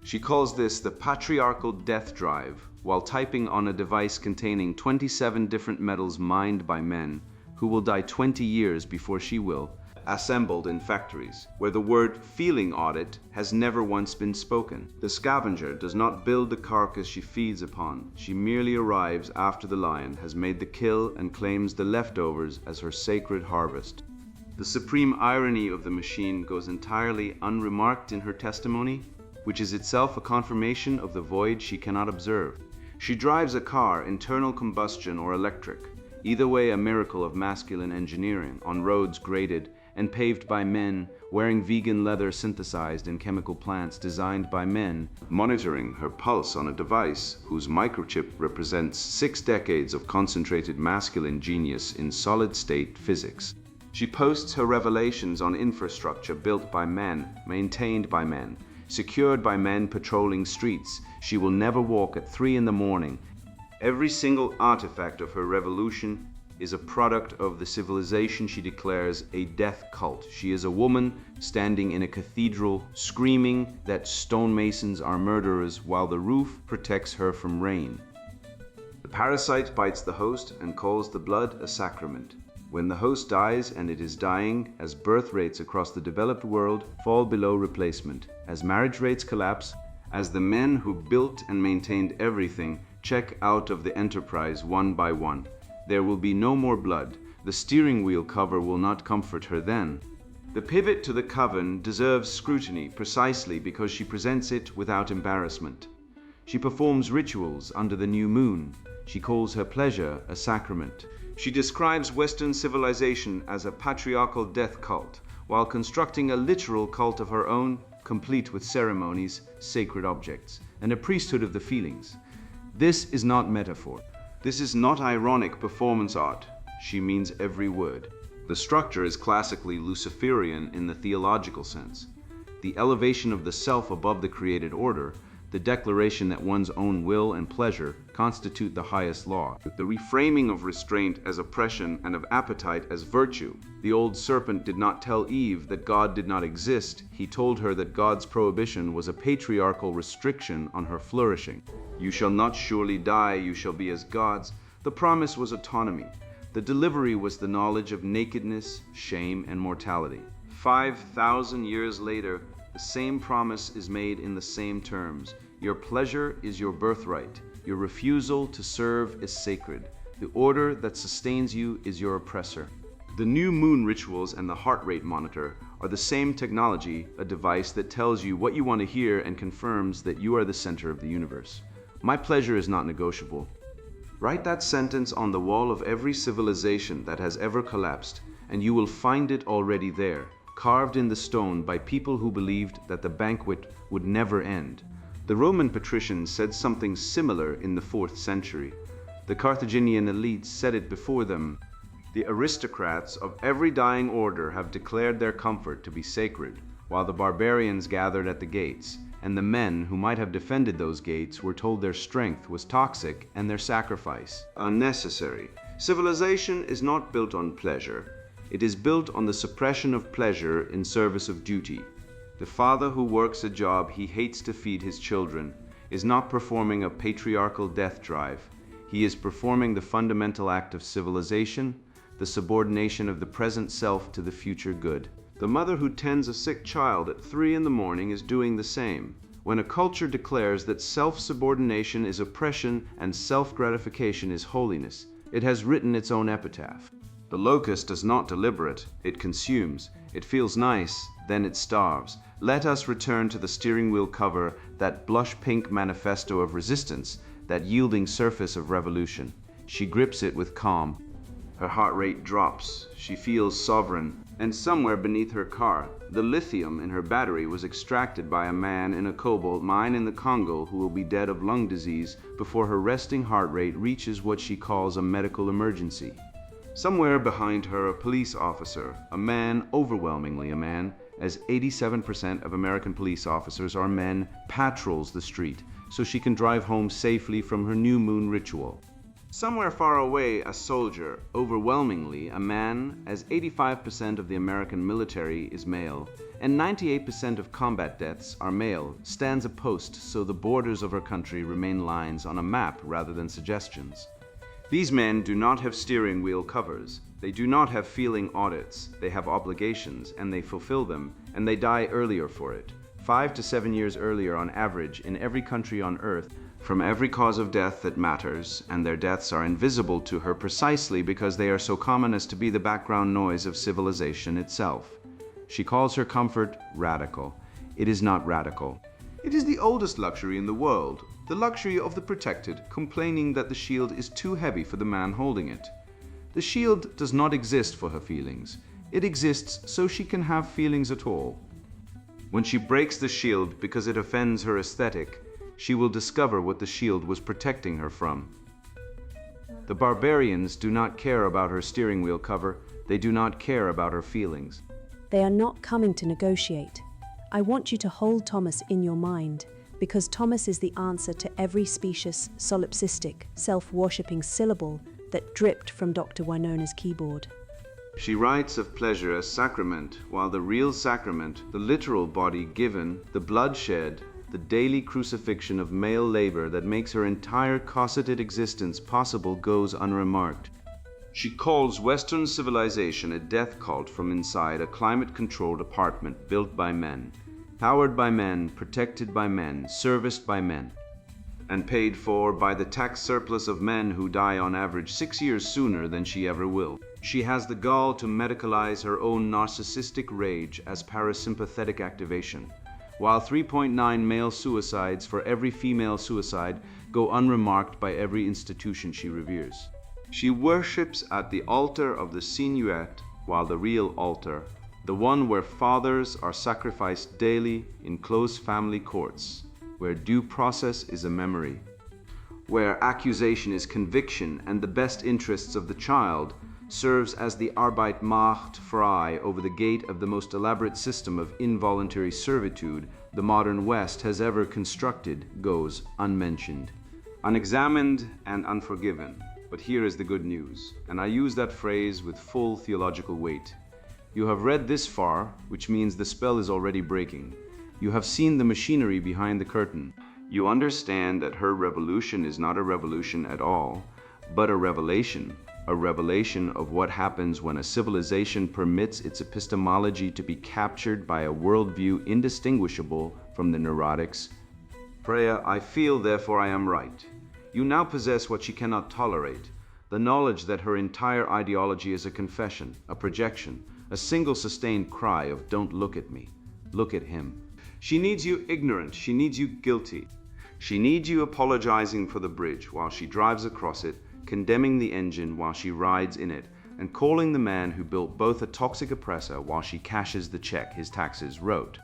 She calls this the patriarchal death drive, while typing on a device containing 27 different metals mined by men, who will die 20 years before she will, assembled in factories, where the word feeling audit has never once been spoken. The scavenger does not build the carcass she feeds upon. She merely arrives after the lion has made the kill and claims the leftovers as her sacred harvest. The supreme irony of the machine goes entirely unremarked in her testimony, which is itself a confirmation of the void she cannot observe. She drives a car, internal combustion or electric, either way a miracle of masculine engineering, on roads graded and paved by men, wearing vegan leather synthesized in chemical plants designed by men, monitoring her pulse on a device whose microchip represents 6 decades of concentrated masculine genius in solid-state physics. She posts her revelations on infrastructure built by men, maintained by men, secured by men patrolling streets. She will never walk at 3 in the morning. Every single artifact of her revolution is a product of the civilization she declares a death cult. She is a woman standing in a cathedral, screaming that stonemasons are murderers while the roof protects her from rain. The parasite bites the host and calls the blood a sacrament. When the host dies, and it is dying, as birth rates across the developed world fall below replacement, as marriage rates collapse, as the men who built and maintained everything check out of the enterprise one by one, there will be no more blood. The steering wheel cover will not comfort her then. The pivot to the coven deserves scrutiny precisely because she presents it without embarrassment. She performs rituals under the new moon. She calls her pleasure a sacrament. She describes Western civilization as a patriarchal death cult, while constructing a literal cult of her own, complete with ceremonies, sacred objects, and a priesthood of the feelings. This is not metaphor. This is not ironic performance art. She means every word. The structure is classically Luciferian in the theological sense. The elevation of the self above the created order, the declaration that one's own will and pleasure constitute the highest law, the reframing of restraint as oppression and of appetite as virtue. The old serpent did not tell Eve that God did not exist. He told her that God's prohibition was a patriarchal restriction on her flourishing. You shall not surely die, you shall be as gods. The promise was autonomy. The delivery was the knowledge of nakedness, shame, and mortality. 5,000 years later, the same promise is made in the same terms. Your pleasure is your birthright. Your refusal to serve is sacred. The order that sustains you is your oppressor. The new moon rituals and the heart rate monitor are the same technology, a device that tells you what you want to hear and confirms that you are the center of the universe. My pleasure is not negotiable. Write that sentence on the wall of every civilization that has ever collapsed, and you will find it already there, carved in the stone by people who believed that the banquet would never end. The Roman patricians said something similar in the 4th century. The Carthaginian elites said it before them. The aristocrats of every dying order have declared their comfort to be sacred, while the barbarians gathered at the gates, and the men who might have defended those gates were told their strength was toxic and their sacrifice unnecessary. Civilization is not built on pleasure. It is built on the suppression of pleasure in service of duty. The father who works a job he hates to feed his children is not performing a patriarchal death drive. He is performing the fundamental act of civilization, the subordination of the present self to the future good. The mother who tends a sick child at 3 in the morning is doing the same. When a culture declares that self-subordination is oppression and self-gratification is holiness, it has written its own epitaph. The locust does not deliberate, it consumes. It feels nice, then it starves. Let us return to the steering wheel cover, that blush pink manifesto of resistance, that yielding surface of revolution. She grips it with calm. Her heart rate drops. She feels sovereign. And somewhere beneath her car, the lithium in her battery was extracted by a man in a cobalt mine in the Congo who will be dead of lung disease before her resting heart rate reaches what she calls a medical emergency. Somewhere behind her, a police officer, a man, overwhelmingly a man, as 87% of American police officers are men, patrols the street so she can drive home safely from her new moon ritual. Somewhere far away, a soldier, overwhelmingly a man, as 85% of the American military is male, and 98% of combat deaths are male, stands a post so the borders of her country remain lines on a map rather than suggestions. These men do not have steering wheel covers. They do not have feeling audits. They have obligations, and they fulfill them, and they die earlier for it. 5 to 7 years earlier on average in every country on earth, from every cause of death that matters, and their deaths are invisible to her precisely because they are so common as to be the background noise of civilization itself. She calls her comfort radical. It is not radical. It is the oldest luxury in the world, the luxury of the protected, complaining that the shield is too heavy for the man holding it. The shield does not exist for her feelings. It exists so she can have feelings at all. When she breaks the shield because it offends her aesthetic, she will discover what the shield was protecting her from. The barbarians do not care about her steering wheel cover. They do not care about her feelings. They are not coming to negotiate. I want you to hold Thomas in your mind, because Thomas is the answer to every specious, solipsistic, self-worshipping syllable that dripped from Dr. Wynona's keyboard. She writes of pleasure as sacrament, while the real sacrament, the literal body given, the blood shed, the daily crucifixion of male labor that makes her entire cosseted existence possible, goes unremarked. She calls Western civilization a death cult from inside a climate-controlled apartment built by men, powered by men, protected by men, serviced by men, and paid for by the tax surplus of men who die on average 6 years sooner than she ever will. She has the gall to medicalize her own narcissistic rage as parasympathetic activation, while 3.9 male suicides for every female suicide go unremarked by every institution she reveres. She worships at the altar of the sinuette, while the real altar, the one where fathers are sacrificed daily in close family courts, where due process is a memory, where accusation is conviction and the best interests of the child serves as the Arbeit macht frei over the gate of the most elaborate system of involuntary servitude the modern West has ever constructed, goes unmentioned, unexamined and unforgiven. But here is the good news, and I use that phrase with full theological weight. You have read this far, which means the spell is already breaking. You have seen the machinery behind the curtain. You understand that her revolution is not a revolution at all, but a revelation of what happens when a civilization permits its epistemology to be captured by a worldview indistinguishable from the neurotics. Freya, I feel, therefore I am right. You now possess what she cannot tolerate, the knowledge that her entire ideology is a confession, a projection, a single sustained cry of "Don't look at me, look at him." She needs you ignorant, she needs you guilty. She needs you apologizing for the bridge while she drives across it, condemning the engine while she rides in it, and calling the man who built both a toxic oppressor while she cashes the check his taxes wrote.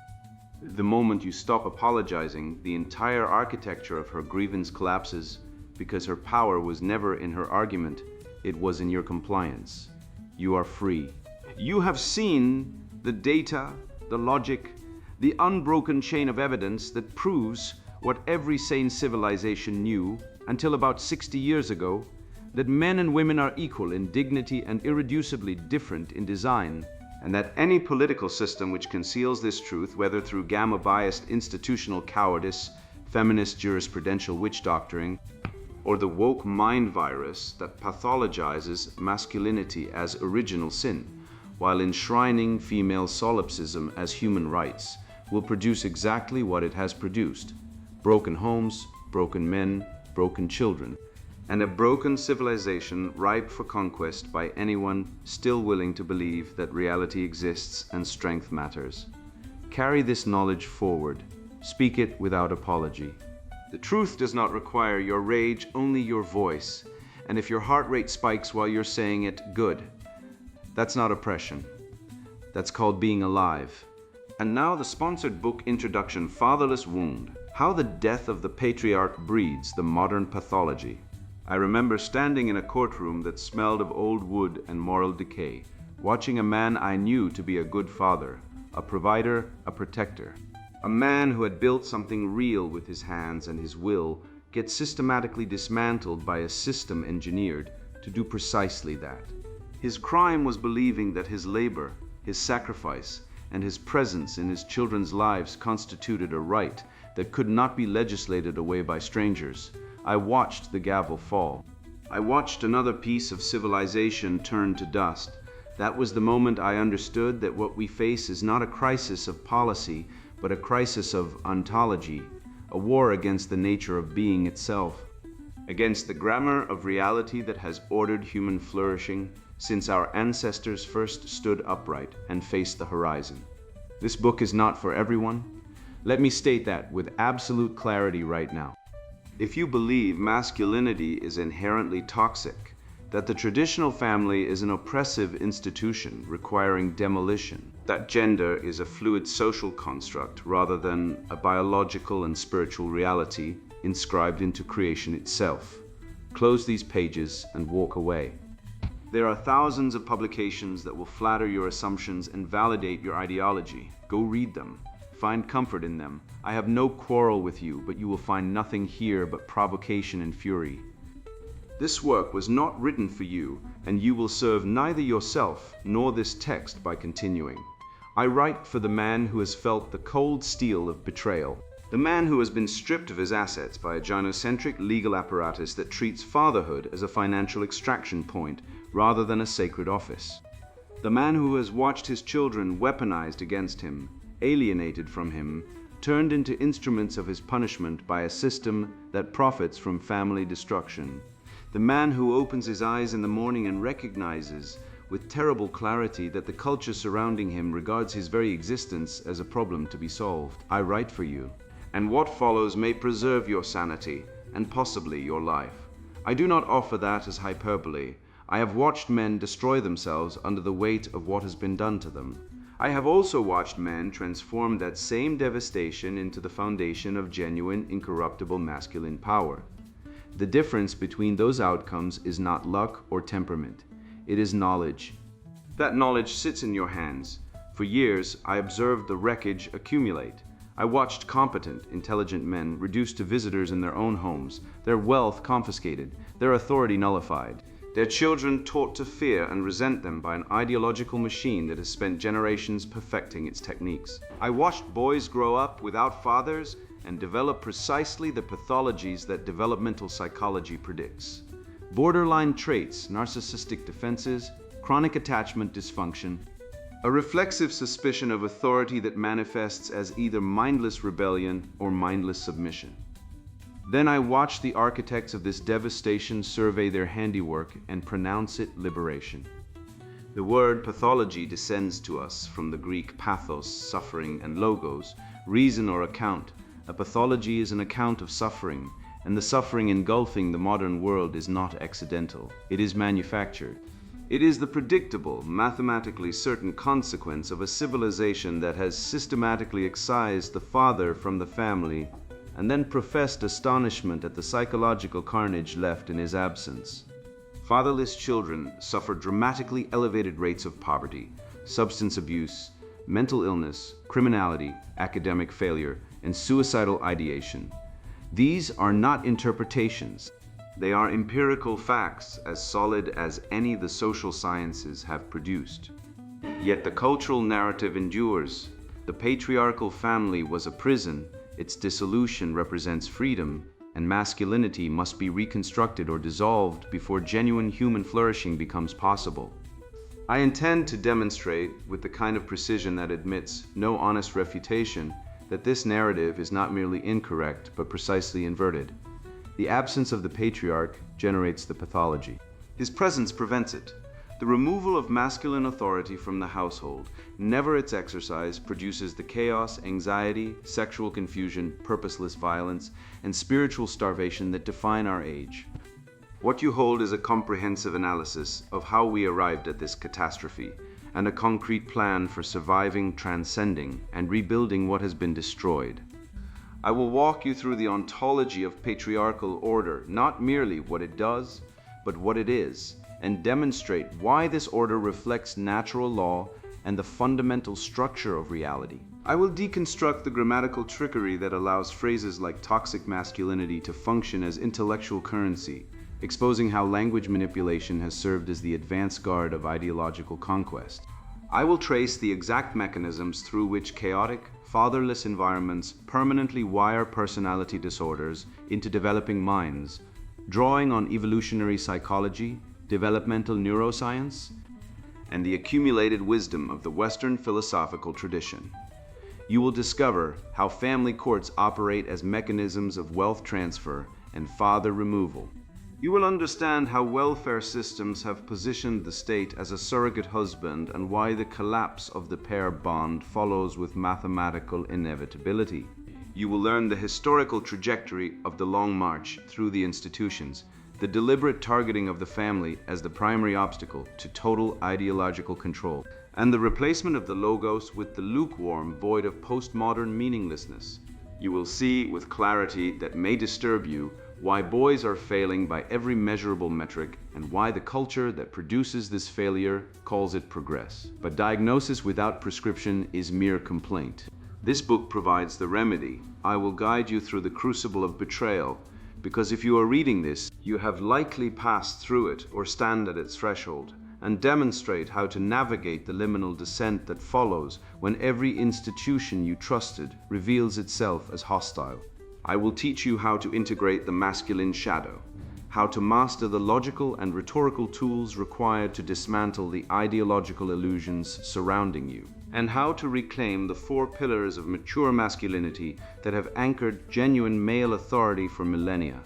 The moment you stop apologizing, the entire architecture of her grievance collapses, because her power was never in her argument, it was in your compliance. You are free. You have seen the data, the logic, the unbroken chain of evidence that proves what every sane civilization knew until about 60 years ago, that men and women are equal in dignity and irreducibly different in design, and that any political system which conceals this truth, whether through gamma-biased institutional cowardice, feminist jurisprudential witch doctoring, or the woke mind virus that pathologizes masculinity as original sin, while enshrining female solipsism as human rights, will produce exactly what it has produced: broken homes, broken men, broken children, and a broken civilization ripe for conquest by anyone still willing to believe that reality exists and strength matters. Carry this knowledge forward. Speak it without apology. The truth does not require your rage, only your voice. And if your heart rate spikes while you're saying it, good. That's not oppression. That's called being alive. And now the sponsored book introduction, Fatherless Wound: How the Death of the Patriarch Breeds the Modern Pathology. I remember standing in a courtroom that smelled of old wood and moral decay, watching a man I knew to be a good father, a provider, a protector. A man who had built something real with his hands and his will get systematically dismantled by a system engineered to do precisely that. His crime was believing that his labor, his sacrifice, and his presence in his children's lives constituted a right that could not be legislated away by strangers. I watched the gavel fall. I watched another piece of civilization turn to dust. That was the moment I understood that what we face is not a crisis of policy, but a crisis of ontology, a war against the nature of being itself, against the grammar of reality that has ordered human flourishing since our ancestors first stood upright and faced the horizon. This book is not for everyone. Let me state that with absolute clarity right now. If you believe masculinity is inherently toxic, that the traditional family is an oppressive institution requiring demolition, that gender is a fluid social construct rather than a biological and spiritual reality inscribed into creation itself, close these pages and walk away. There are thousands of publications that will flatter your assumptions and validate your ideology. Go read them. Find comfort in them. I have no quarrel with you, but you will find nothing here but provocation and fury. This work was not written for you, and you will serve neither yourself nor this text by continuing. I write for the man who has felt the cold steel of betrayal, the man who has been stripped of his assets by a gynocentric legal apparatus that treats fatherhood as a financial extraction point rather than a sacred office, the man who has watched his children weaponized against him, alienated from him, turned into instruments of his punishment by a system that profits from family destruction. The man who opens his eyes in the morning and recognizes with terrible clarity that the culture surrounding him regards his very existence as a problem to be solved. I write for you, and what follows may preserve your sanity and possibly your life. I do not offer that as hyperbole. I have watched men destroy themselves under the weight of what has been done to them. I have also watched men transform that same devastation into the foundation of genuine, incorruptible masculine power. The difference between those outcomes is not luck or temperament. It is knowledge. That knowledge sits in your hands. For years, I observed the wreckage accumulate. I watched competent, intelligent men reduced to visitors in their own homes, their wealth confiscated, their authority nullified, their children taught to fear and resent them by an ideological machine that has spent generations perfecting its techniques. I watched boys grow up without fathers and develop precisely the pathologies that developmental psychology predicts. Borderline traits, narcissistic defenses, chronic attachment dysfunction, a reflexive suspicion of authority that manifests as either mindless rebellion or mindless submission. Then I watched the architects of this devastation survey their handiwork and pronounce it liberation. The word pathology descends to us from the Greek pathos, suffering, and logos, reason or account. A pathology is an account of suffering, and the suffering engulfing the modern world is not accidental. It is manufactured. It is the predictable, mathematically certain consequence of a civilization that has systematically excised the father from the family and then professed astonishment at the psychological carnage left in his absence. Fatherless children suffer dramatically elevated rates of poverty, substance abuse, mental illness, criminality, academic failure, and suicidal ideation. These are not interpretations. They are empirical facts as solid as any the social sciences have produced. Yet the cultural narrative endures. The patriarchal family was a prison. Its dissolution represents freedom, and masculinity must be reconstructed or dissolved before genuine human flourishing becomes possible. I intend to demonstrate, with the kind of precision that admits no honest refutation, that this narrative is not merely incorrect, but precisely inverted. The absence of the patriarch generates the pathology. His presence prevents it. The removal of masculine authority from the household, never its exercise, produces the chaos, anxiety, sexual confusion, purposeless violence, and spiritual starvation that define our age. What you hold is a comprehensive analysis of how we arrived at this catastrophe, and a concrete plan for surviving, transcending, and rebuilding what has been destroyed. I will walk you through the ontology of patriarchal order, not merely what it does, but what it is, and demonstrate why this order reflects natural law and the fundamental structure of reality. I will deconstruct the grammatical trickery that allows phrases like toxic masculinity to function as intellectual currency, exposing how language manipulation has served as the advance guard of ideological conquest. I will trace the exact mechanisms through which chaotic, fatherless environments permanently wire personality disorders into developing minds, drawing on evolutionary psychology, developmental neuroscience, and the accumulated wisdom of the Western philosophical tradition. You will discover how family courts operate as mechanisms of wealth transfer and father removal. You will understand how welfare systems have positioned the state as a surrogate husband and why the collapse of the pair bond follows with mathematical inevitability. You will learn the historical trajectory of the long march through the institutions, the deliberate targeting of the family as the primary obstacle to total ideological control, and the replacement of the logos with the lukewarm void of postmodern meaninglessness. You will see with clarity that may disturb you why boys are failing by every measurable metric and why the culture that produces this failure calls it progress. But diagnosis without prescription is mere complaint. This book provides the remedy. I will guide you through the crucible of betrayal, because if you are reading this, you have likely passed through it or stand at its threshold, and demonstrate how to navigate the liminal descent that follows when every institution you trusted reveals itself as hostile. I will teach you how to integrate the masculine shadow, how to master the logical and rhetorical tools required to dismantle the ideological illusions surrounding you, and how to reclaim the 4 pillars of mature masculinity that have anchored genuine male authority for millennia.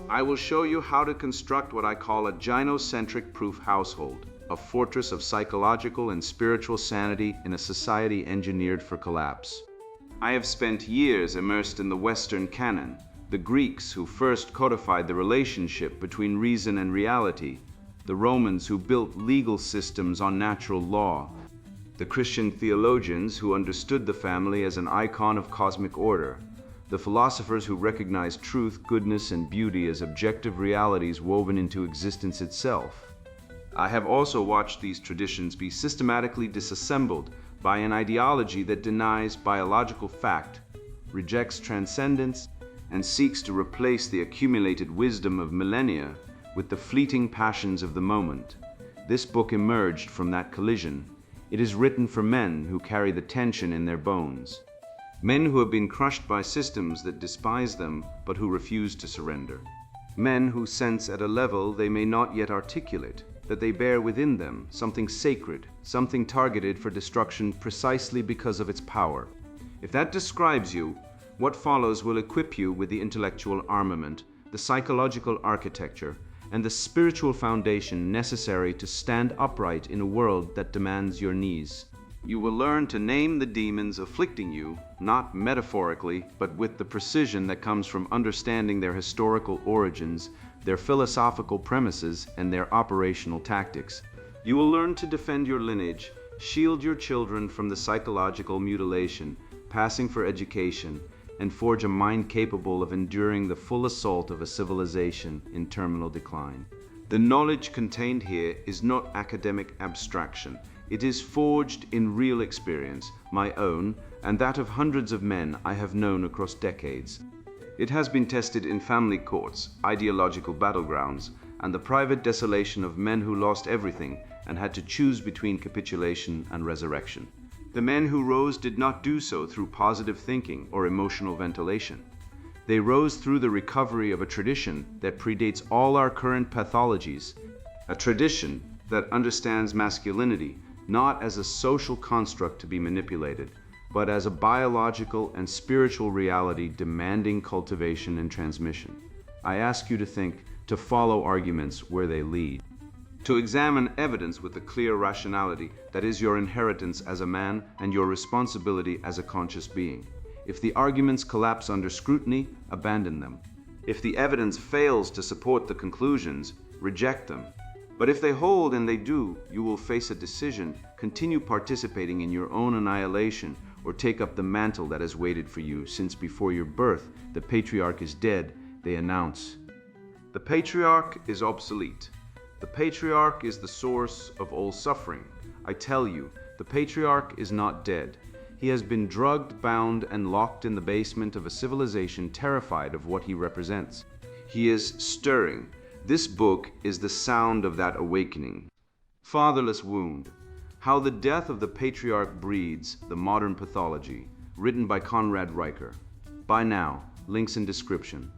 I will show you how to construct what I call a gynocentric proof household, a fortress of psychological and spiritual sanity in a society engineered for collapse. I have spent years immersed in the Western canon, the Greeks who first codified the relationship between reason and reality, the Romans who built legal systems on natural law, the Christian theologians who understood the family as an icon of cosmic order, the philosophers who recognized truth, goodness, and beauty as objective realities woven into existence itself. I have also watched these traditions be systematically disassembled by an ideology that denies biological fact, rejects transcendence, and seeks to replace the accumulated wisdom of millennia with the fleeting passions of the moment. This book emerged from that collision. It is written for men who carry the tension in their bones, men who have been crushed by systems that despise them but who refuse to surrender, men who sense at a level they may not yet articulate that they bear within them something sacred, something targeted for destruction precisely because of its power. If that describes you, what follows will equip you with the intellectual armament, the psychological architecture, and the spiritual foundation necessary to stand upright in a world that demands your knees. You will learn to name the demons afflicting you, not metaphorically, but with the precision that comes from understanding their historical origins, their philosophical premises, and their operational tactics. You will learn to defend your lineage, shield your children from the psychological mutilation, passing for education, and forge a mind capable of enduring the full assault of a civilization in terminal decline. The knowledge contained here is not academic abstraction. It is forged in real experience, my own, and that of hundreds of men I have known across decades. It has been tested in family courts, ideological battlegrounds, and the private desolation of men who lost everything and had to choose between capitulation and resurrection. The men who rose did not do so through positive thinking or emotional ventilation. They rose through the recovery of a tradition that predates all our current pathologies, a tradition that understands masculinity not as a social construct to be manipulated, but as a biological and spiritual reality demanding cultivation and transmission. I ask you to think, to follow arguments where they lead, to examine evidence with a clear rationality that is your inheritance as a man and your responsibility as a conscious being. If the arguments collapse under scrutiny, abandon them. If the evidence fails to support the conclusions, reject them. But if they hold, and they do, you will face a decision: continue participating in your own annihilation or take up the mantle that has waited for you since before your birth. The patriarch is dead, they announce. The patriarch is obsolete. The patriarch is the source of all suffering. I tell you, the patriarch is not dead. He has been drugged, bound, and locked in the basement of a civilization terrified of what he represents. He is stirring. This book is the sound of that awakening. Fatherless Wound: How the Death of the Patriarch Breeds the Modern Pathology, written by Conrad Riker. Buy now, links in description.